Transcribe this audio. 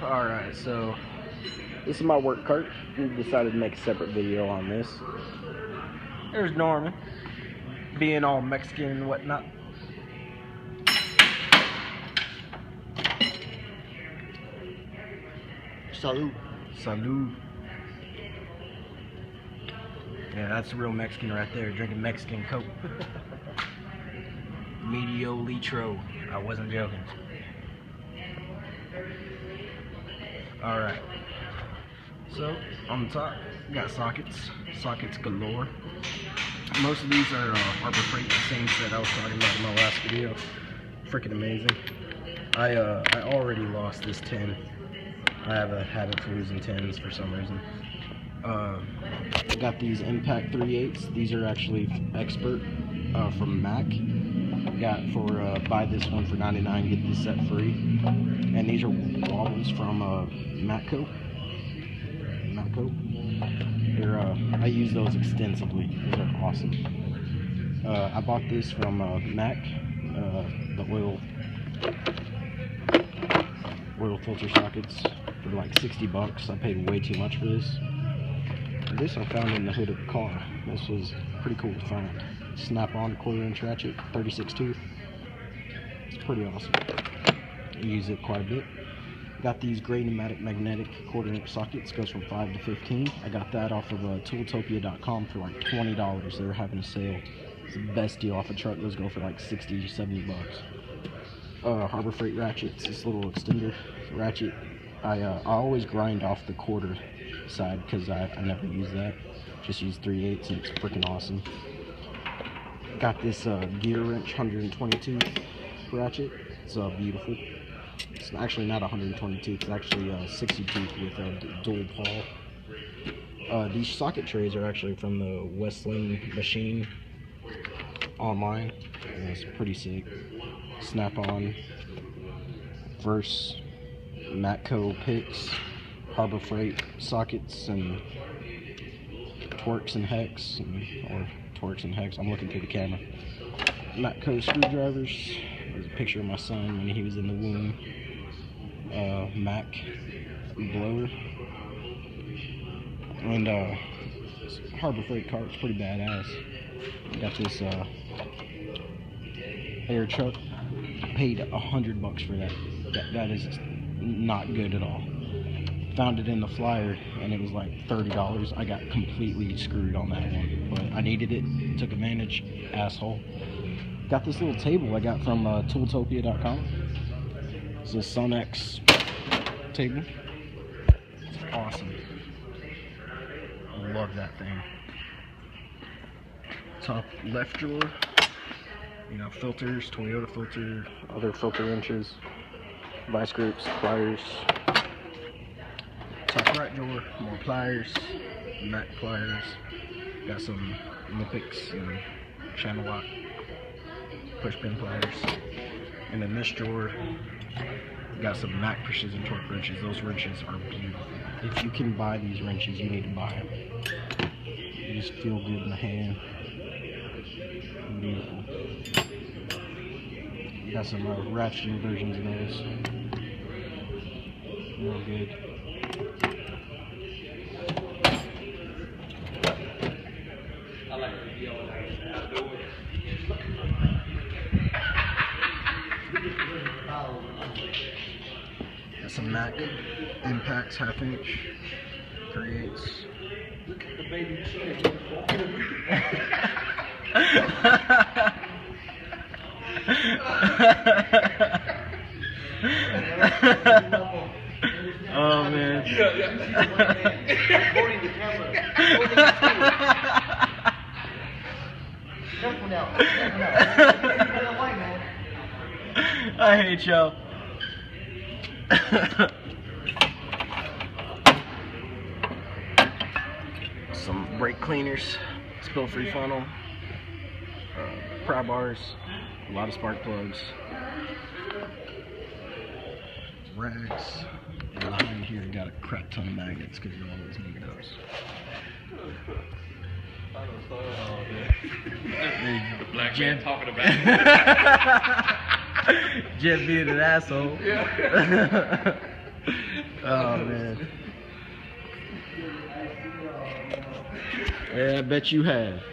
Alright, so this is my work cart. We decided to make a separate video on this. There's Norman, being all Mexican and whatnot. Salud. Salud. Yeah, that's a real Mexican right there, drinking Mexican Coke. Medio litro. I wasn't joking. Alright. So, on the top, we got sockets. Sockets galore. Most of these are Harbor Freight, the same set I was talking about in my last video. Freaking amazing. I already lost this 10. I have a habit for losing 10s for some reason. I got these Impact 3/8. These are actually Expert from Mac. Got for buy this one for $99, get this set free. And these are wobbles from Matco. They're I use those extensively. Those are awesome. I bought this from Mac. The oil filter sockets for like 60 bucks. I paid way too much for this. And this I found in the hood of the car. This was pretty cool to find. Snap-on 1/4" ratchet, 36 tooth. It's pretty awesome. I use it quite a bit. Got these gray pneumatic magnetic 1/4" sockets. Goes from 5 to 15. I got that off of Tooltopia.com for like $20. They were having a sale. It's the best deal off a truck. Those go for like 60 to 70 bucks. Harbor Freight ratchets. This little extender ratchet. I always grind off the 1/4 side because I never use that. Just use 3/8 and it's freaking awesome. Got this gear wrench 122 ratchet. It's beautiful. It's actually not 122. It's actually 60 tooth with a dual pawl. These socket trays are actually from the Westling machine online. And it's pretty sick. Snap-on, Verse, Matco picks, Harbor Freight sockets, and Torx and hex, or Torx and hex. I'm looking through the camera. Matco screwdrivers. There's a picture of my son when he was in the womb. Mac blower. And Harbor Freight cart's pretty badass. Got this air truck. Paid $100 for that. That is not good at all. Found it in the flyer and it was like $30. I got completely screwed on that one, but I needed it. Took advantage, asshole. Got this little table I got from Tooltopia.com. It's a Sonex table. It's awesome. I love that thing. Top left drawer. You know, filters, Toyota filter, other filter wrenches, vice grips, pliers. Top right drawer, more pliers, Mac pliers. Got some Olympics and channel lock, push pin pliers. And in this drawer, got some Mac precision torque wrenches. Those wrenches are beautiful. If you can buy these wrenches, you need to buy them. They just feel good in the hand. Beautiful. Got some ratcheting versions of those. Real good. Got some Mac Impacts 1/2 inch. 3/8. Look at the baby chicken. Oh man. I hate y'all. Some brake cleaners, spill free funnel, pry bars, a lot of spark plugs, rags, and behind here got a crap ton of magnets because you always need those. The black man talking about it. Jeff being an asshole. Yeah. Oh man. Yeah, I bet you have.